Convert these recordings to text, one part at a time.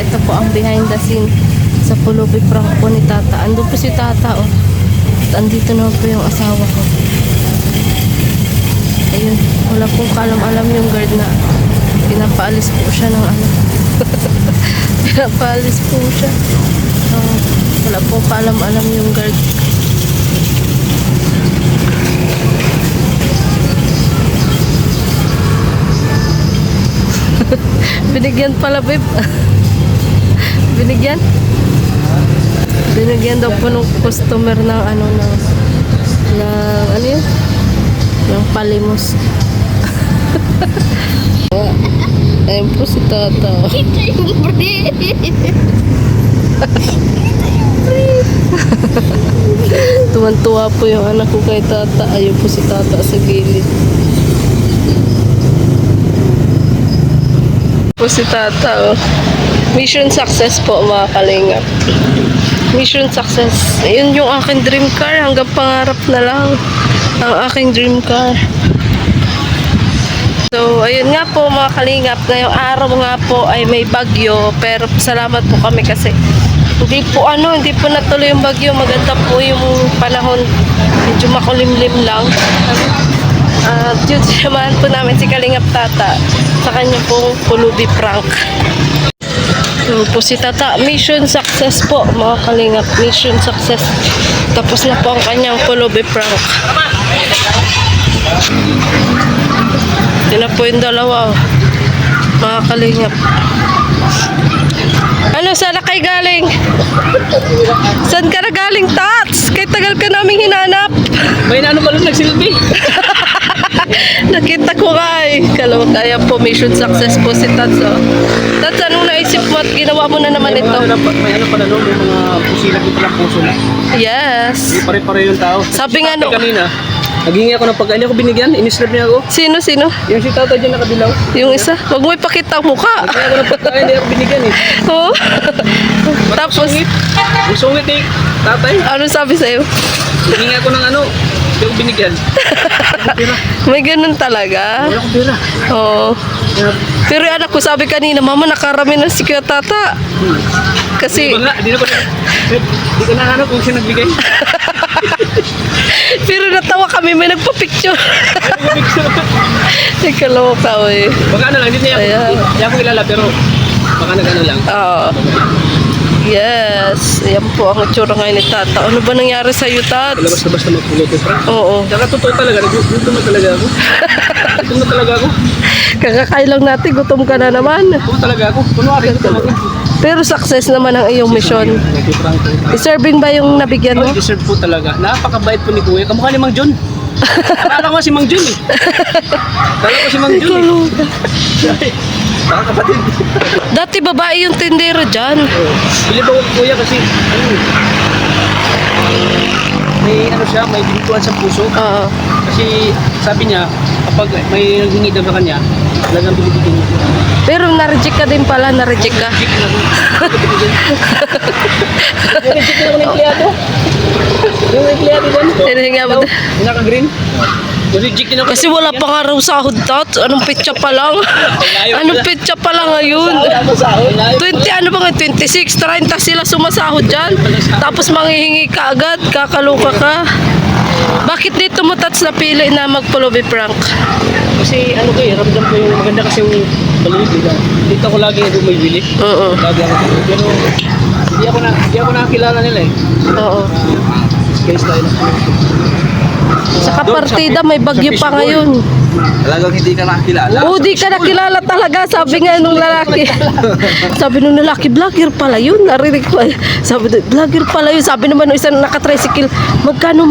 ito po ang behind the scene sa pulubi prank po ni Tata. Ando po si Tata, oh. At andito na po yung asawa ko. Ayun, wala pong kalam-alam yung guard na pinapaalis po siya ng ano. Pinapaalis po siya. Wala pong kalam-alam yung guard. Binigyan pala, babe. Binigyan? Binigyan daw po ng customer ng ano ano yun? Ng palimos. Ayun po si Tata. Tuwan-tuwa po yung anak ko kay Tata. Ayun po si Tata sa gilid. Po si Tata, oh. Mission success po, mga kalingap. Mission success. Ayun yung aking dream car. Hanggang pangarap na lang ang aking dream car. So, ayun nga po, mga kalingap. Ngayong araw nga po ay may bagyo. Pero salamat po kami kasi hindi po natuloy yung bagyo. Maganda po yung panahon. Medyo makulimlim lang. Diyos naman po namin si Kalingap Tata sa kanya pong pulubi prank. So po si Tata, mission success po, mga Kalingap, mission success. Tapos na po ang kanyang pulubi prank. Yun na po yung dalawa, mga Kalingap. Ano, saan na kayo galing? Saan ka na galing, Tats? Kaya tagal ka naming hinanap. May naano pa lang nagsilbi. Nakita ko nga eh. Kaya po, mission success po si Tats. Oh. Tats, anong naisip mo at ginawa mo na naman ito? May ano pala no, may mga pusilag yung palang puso na. Yes. Hindi pare-pare yung tao. Sabi nga no. Kanina, naghingi ako ng pagkain. Hindi ako binigyan. Inislab niya ako. Sino? Yung si Tata dyan nakadilaw. Yung isa? Huwag mo ipakita ang mukha. Naghingi ako ng pagkain. Hindi ako binigyan eh. Oo. Tapos, Yung sungit eh. Tatay. ano sabi sa'yo? Naghingi ako ng ano. Hindi ako binigyan. May ganun talaga. Wala akong pera. Oo. Pero yung anak ko sabi kanina, Mama, nakarami na si Kuya Tata. Kasi, Di ba nga? Di ko nahanap kung siya nagbigay. pero natawa kami, may nagpa-picture. Ikaloka, eh. Baka ano lang. Hindi Ayan. niya ako kilala pero baka nag-ano lang. Oo. Yes. Ayan po ang itsura ngayon ni Tata. Ano ba nangyari sa'yo, Tats? Labas-labas na magpuluto, Frank. Oo. Tsaka totoo talaga, gutom na talaga ako. Gutom na talaga ako. Kakakain lang natin, gutom ka na naman. Gutom talaga ako. Kunwari, gutom ako. Pero success naman ang iyong mission. Deserving ba yung nabigyan mo? Ay, deserve po talaga. Napakabait po ni Kuya. Kamukha ni Mang John. Akala ko si Mang John eh. Akala ko si Mang John eh. Baka kapatid. Dati babae yung tindero dyan. Bili ba ko Kuya kasi ano, may ano siya, may bintuan sa puso. Oo. Kasi sabi niya, kapag may naghingi daw sa kanya, talagang binibigyan niya. Pero na-reject ka din pala, na-reject ka. Reject na ako. Reject na ako ng empleyado. Yung empleyado din. Hinahinga mo. Yung naka-green. Reject din ako. Kasi wala pa nga raw sahod, Tats. Anong pitsa pa lang? Anong pitsa pa lang ngayon? 20, ano ba nga, 26, 30 sila sumasahod dyan. Tapos manghihingi ka agad, kakaluka ka. Bakit dito mo, Tats, napili na magpulubi prank? Kasi ano ko eh, ramdam ko yung maganda kasi yung baluid nila. Dito ako lagi bumibili. Oo. Lagi ako dito. Pero hindi ako nakakilala nila eh. Oo. Guys tayo na. Saka partida, may bagyo pa ngayon. Talagang hindi ka nakilala. Oo, di ka nakilala talaga. Sabi nga nung lalaki. Sabi nung lalaki, vlogger pala yun. Narinig ko. Sabi nung, vlogger pala yun. Sabi naman nung isang nakatricycle, magkano?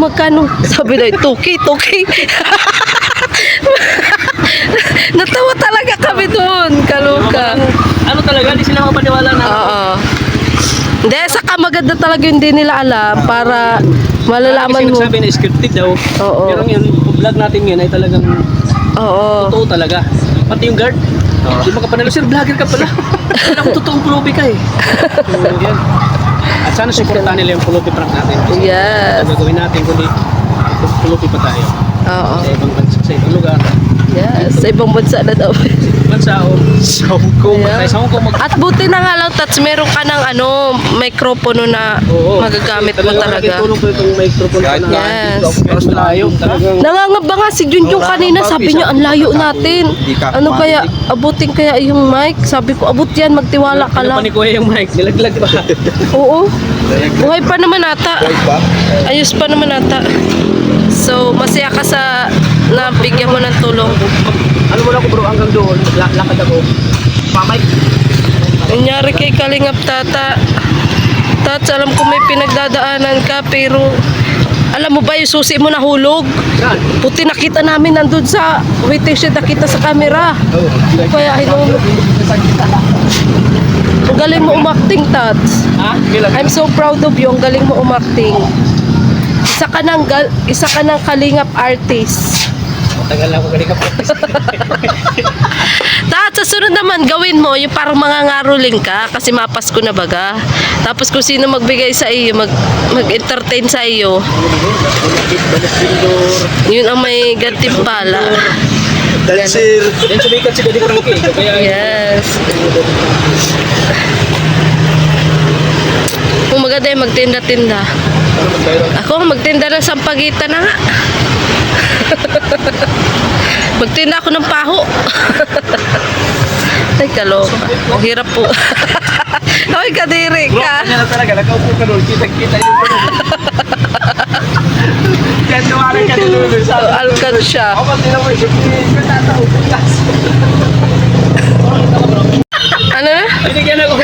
Sabi na, 2K. Natawa talaga kami doon. Kaluka. Ano talaga, hindi sila mapaniwala na. Oo. Hindi, saka maganda talaga yung hindi nila alam para malalaman Kasi mo. nagsabi na scripted daw. Oo. Pero yun, vlog natin yun ay talagang Oo. totoo talaga. Pati yung guard. Di ba kapanalo, sir, vlogger ka pala. Wala akong totoong pulubi ka eh. So, yan. At sana supportahan nila yung pulubi prank natin. Kasi Yes. ang gagawin natin kundi pulubi pa tayo. Oo. Sa ibang bansa, sa ibang lugar. Yes, sa ibang bansa na daw. Bansa o. Sa Hong Kong. Ayan. Sa Hong Kong At buti na nga lang, Tats, meron ka ng microphone na magagamit mo talaga. Tulong ko itong microphone Kahit ko na. Yes. Kahit malayo. Talagang. Nangangamba nga si Junjung kanina, sabi niya, ang layo natin. Ano kaya, abutin kaya yung mic? Sabi ko, abot yan, magtiwala ka Ano pa lang. ni Kuya yung mic? Nilaglag pa. Oo, buhay pa naman ata. ba? Ayos pa naman ata. So, masaya ka sa nabigyan mo ng tulong. Ano mo na ako bro, hanggang doon. Lakad ako. Pa-mic. Nangyari kay Kalingap Tata. Tats, alam ko may pinagdadaanan ka, pero alam mo ba yung susi mo nahulog? Saan? Puti nakita namin nandun sa waiting shed, nakita sa camera. Kaya hinulog. Ang galing mo umakting, Tats. Ha? Bilang. I'm so proud of you. Ang galing mo umakting. Isa ka ng Kalingap artist. Tagal na ako kanina po. Tats, sa sunod naman, gawin mo yung parang mga ngaruling ka kasi mapasko na baga. Tapos kung sino magbigay sa iyo, mag-entertain sa iyo, yun ang may gantimpala. Dancer. Yan sumikat si Daddy Frankie. Kaya Yes. Kung maganda yung magtinda-tinda. Ako, magtinda ng sampagitan na nga. Magtinda ako ng paho. Ay, kaloka. Ang hirap po. Ay, kadiri bro, ka. kanya na talaga. Nakaupo ka doon. Kita-kita yung Yan, tumarin ka doon. Alkan siya. Ako, pag tinawag siya, tatawag ka. Ano na? Binigyan ako.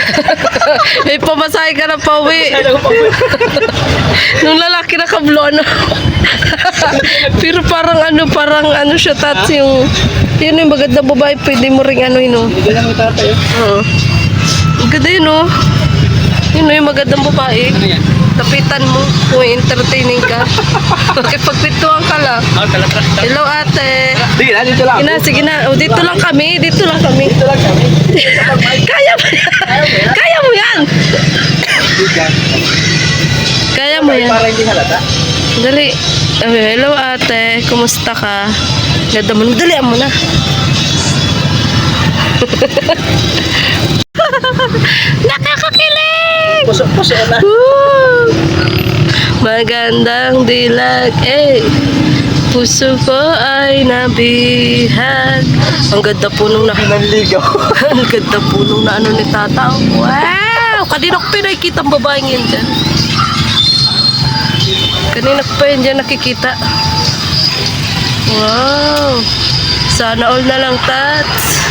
May pamasahe ka na pauwi. Kaya ako pa. Nung lalaki na kablo, ano? Pero parang ano siya, Tats, yung maganda babae, pwede mo ring ano, Binigyan ng tatay. Oo. Ang ganda yun, oh. Yun, yung magandang babae. Ano yan? Tapitan mo kung entertaining ka. Makipagpintuan ka lang. Ah, talaga. Hello, ate. Sige na, dito lang. Sige na. O, dito lang kami. Dito lang kami. Dito lang kami. Kaya mo yan. Kaya mo yan. Kaya mo yan. Para hindi halata. Dali. Hello, ate. Kumusta ka? Ganda mo. Dalian mo na. Nakakakilig! Puso na. Woo! Magandang dilag, puso ko ay nabihag. Ang ganda po nung Nanligaw. Ang ganda po nung na ano ni Tata. Wow! Kanina ko pinakikita ang babaeng yan dyan. Kanina ko pa yan dyan nakikita. Wow! Sana all na lang, Tats.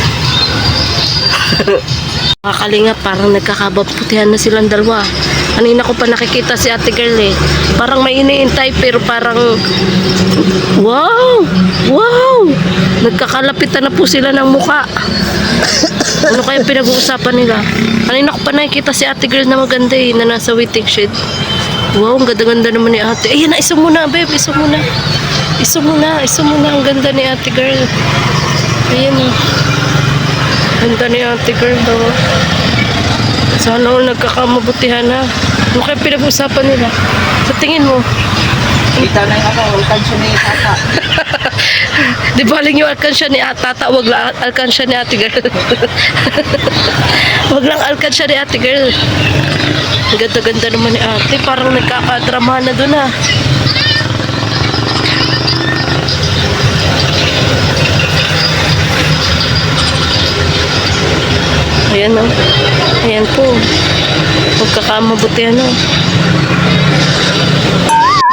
Mga Kalingap, parang nagkakabaputihan na silang dalawa. Kanina ko pa nakikita si ate girl Parang may iniintay pero parang wow! Wow! Nagkakalapitan na po sila ng muka. Ano kaya pinag-uusapan nila? Kanina ko pa nakikita si ate girl na maganda na nasa waiting shed. Wow, ang ganda-ganda naman ni ate. Ayan na, isa muna, babe. Isa muna. Isa muna. Ang ganda ni ate girl. Ayan ganda ni ate girl daw. Sana all nagkakamabutihan na. Ano kaya pinag-usapan nila? Sa tingin mo? Kita na yung alkansya ni Tata. Di baling yung alkansya ni Tata, wag lang alkansya ni ate girl. Wag lang alkansya ni ate girl. Ang ganda-ganda naman ni ate. Parang nagkakadrama na doon Ayan o. Ayan po. Magkakamabutihan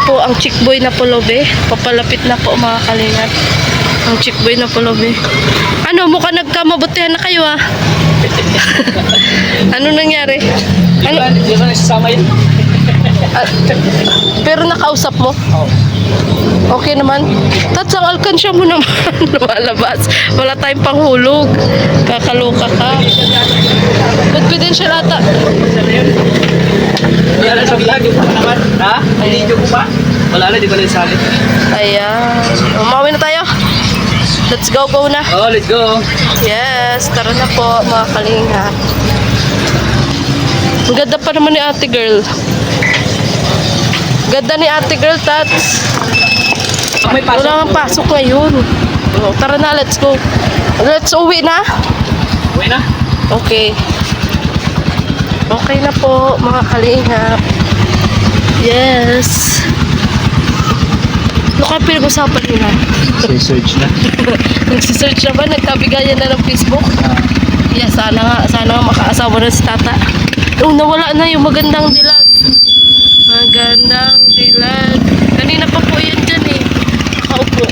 po ang chick boy na pulobe. Papalapit na po mga Kalingap. Ang chick boy na pulobe. Ano, mukhang nagkamabutihan na kayo Ano nangyari? Di ba nagsasama yun? Pero nakausap mo? Oo. Okay naman. Tats, ang alkansya mo naman lumalabas. Wala tayong panghulog. Kakaloka ka. Confidential ata. Wala na sa vlog yung mga naman. Ha? Video ko ba? Wala na, di ba nagsali? Ayan. Umawin na tayo. Let's go na. Oh, let's go. Yes, tara na po mga Kalingap. Ang ganda pa naman ni ate girl. Ganda ni ate girl, Tats. May pasok. Wala kang pasok ngayon. Oh, tara na, let's go. Let's uwi na. Uwi na. Okay. Okay na po, mga kalingap. Yes. Ano kaya pinag-usapan nila? search na. Nagsisearch na ba? Nagkabigayan na ng Facebook? Yeah, sana nga makaasawa na si tata. Oh, nawala na yung magandang dilag. Magandang dilag. Kanina pa po yan dyan eh. Nakaupo.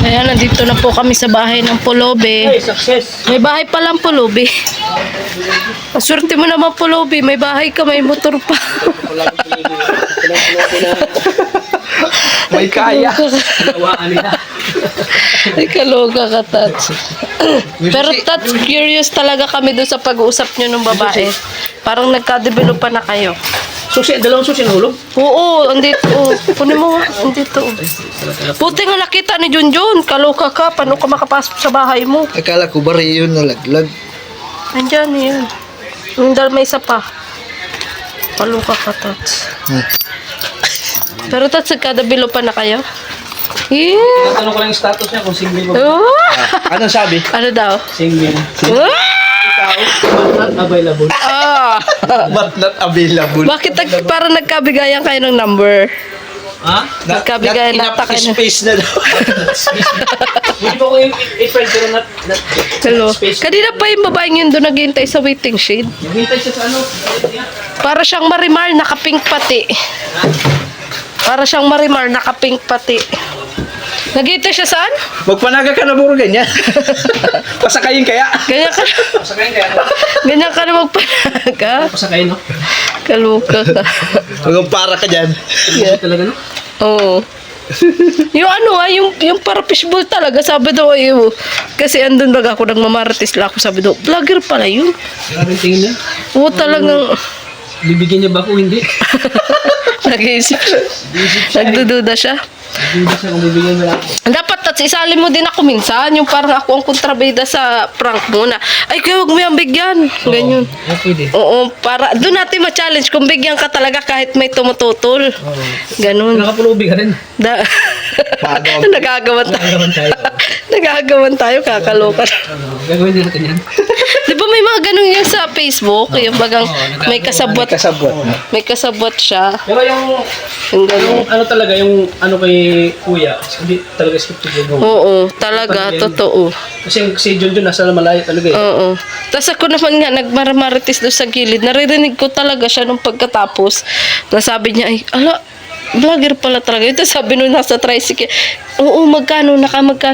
Ayan, nandito na po kami sa bahay ng Pulubi. Hey, success. May bahay pa lang Pulubi. Swerte mo naman Pulubi. May bahay ka, may motor pa. May kaya. Gawaan nila. Ay, kaloga ka, Tats. Pero Tats, curious talaga kami doon sa pag-uusap nyo ng babae. Parang nagka-develop pa na kayo. Susi, dalawang susi nahulog. Oo, andito. Oh. Kunin mo nga, andito. Oh. Puti nga nakita ni Junjun. Kaloka ka, paano ka makapasok sa bahay mo? Akala ko ba rin yun nalaglag? Andyan yan. Yung may isa pa. Kaloka ka, Tats. Pero Tats, nagka-develop pa na kayo? Yeah. Tanong ko lang yung status niya kung single ba. Oh. Anong sabi? Ano daw? Single. Ah! Not available. Ah! But not available. Bakit parang nagkabigayan kayo ng number? Ha? Nagkabigayan Not nata kayo. space na daw. Hindi po ko yung i-friend pero not Hello. space. Kanina pa yung babaeng yun doon naghihintay sa waiting shed. Naghintay siya sa ano? Para siyang Marimar, nakapink pati. Para siyang Marimar, nakapink pati. Naghihintay siya saan? Magpanaga ka na puro ganyan. Pasakayin kaya. Ganyan ka, Pasakayin kaya. ganyan ka na magpanaga. Pasakayin, no? Kaluka ka. Huwag para ka dyan. Yeah. Talaga, no? Oo. Yung ano yung para fishbowl talaga, sabi daw ayo. Kasi andun baga ako nagmamarites lang ako, sabi daw, vlogger pala yun. Grabe yung tingin niya. Oo, talagang Bibigyan niya ba ako? Hindi. nag-iisip siya. Nagdududa siya. Hindi siya kung bibigyan mo lang ako. Dapat Tats, isali mo din ako minsan. Yung parang ako ang kontrabida sa prank muna. Ay, kaya huwag mo yung bigyan. Ganyan. Ah, pwede. Oo, para doon natin ma-challenge kung bigyan ka talaga kahit may tumututol. Ganun. Nakapulubi ka rin. Da Nagagawan tayo. Nagagawan tayo. Nagagawan tayo, kakaloka. Gagawin din natin yan. Di ba may mga ganun yan sa Facebook? Yung bagang may kasabot. Kasabot. May kasabot siya. Pero yung Yung ganun. ano talaga, yung ano kay Kuya, hindi talaga scripted yung Oo, talaga, totoo. Kasi si John nasa malayo talaga eh. Oo. Tapos ako naman nga, nagmaramarites doon sa gilid. Naririnig ko talaga siya nung pagkatapos. Nasabi niya, ay, ala, vlogger pala talaga. Ito sabi nung nasa tricycle, oo, magkano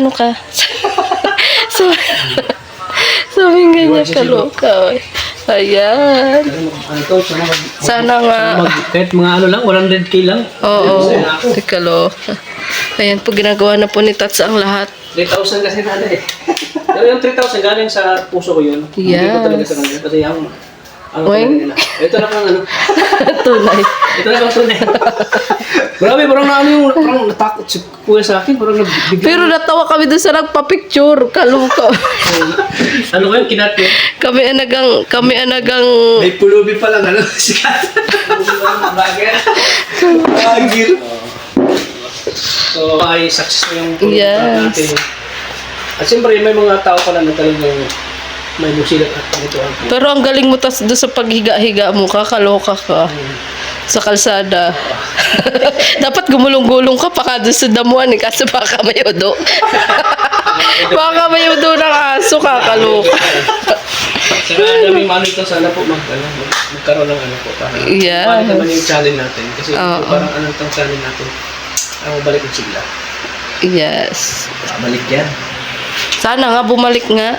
ka? So, sabi nga niya, kaloka. Ayan. Ano to, Sana nga. kahit mga ano lang, 100k lang. Oo, kaloka. Ayan po, ginagawa na po ni Tats ang lahat. 3,000 kasi na eh. Pero yung 3,000 galing sa puso ko yun. Hindi ko talaga sa kanila. Kasi yung ano Weng? talaga nila. Ito na pang ano. Tunay. Ito na pang tunay. Grabe, parang na ano yung parang natakot si Kuya sa akin. Parang nagbigay. Pero natawa kami doon sa nagpa-picture. Kaloka. Ano ko yung kinat yun? Kami anagang May pulubi pa lang ano. Sikat. Agir. So, ay success na yung Yes. natin. At siyempre, may mga tao pala na talagang may musilat at ganito ang Pero ang galing mo tas doon sa paghiga-higa mo, kakaloka ka. Sa kalsada. Dapat gumulong-gulong ka pa ka doon sa damuan eh, kasi baka may udo. Baka may udo ng aso, kakaloka. Saka daming mano ito, sana po magkaroon ng ano po. Para Yes. balik naman yung channel natin. Kasi Oo. parang ano itong channel natin. Balik yung sigla. Yes. Balik yan. Sana nga, bumalik nga.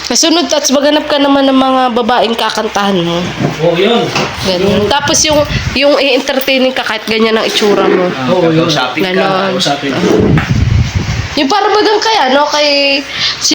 Nasunod, Tats, maghanap ka naman ng mga babaeng kakantahan mo. Oo, yun. Ganun. Tapos yung i-entertaining ka kahit ganyan ang itsura mo. Oo, yun. Shopping ka. Ganon. Usapin. Yung para bagang kaya, no? Kay si